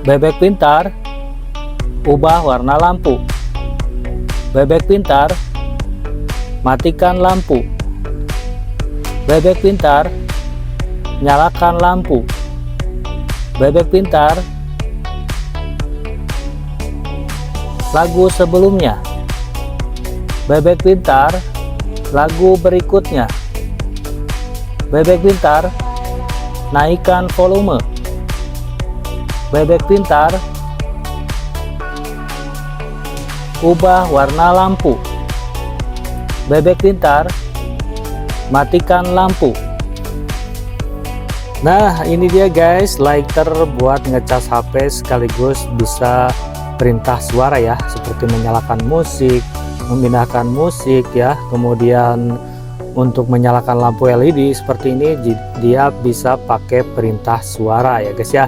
Bebek pintar, ubah warna lampu. Bebek pintar, matikan lampu. Bebek pintar, nyalakan lampu. Bebek pintar, lagu sebelumnya. Bebek pintar, lagu berikutnya. Bebek pintar, naikkan volume. Bebek pintar, ubah warna lampu. Bebek pintar, matikan lampu. Nah, ini dia guys, lighter buat ngecas HP sekaligus bisa perintah suara ya, seperti menyalakan musik, memindahkan musik ya, kemudian untuk menyalakan lampu LED seperti ini dia bisa pakai perintah suara ya guys ya.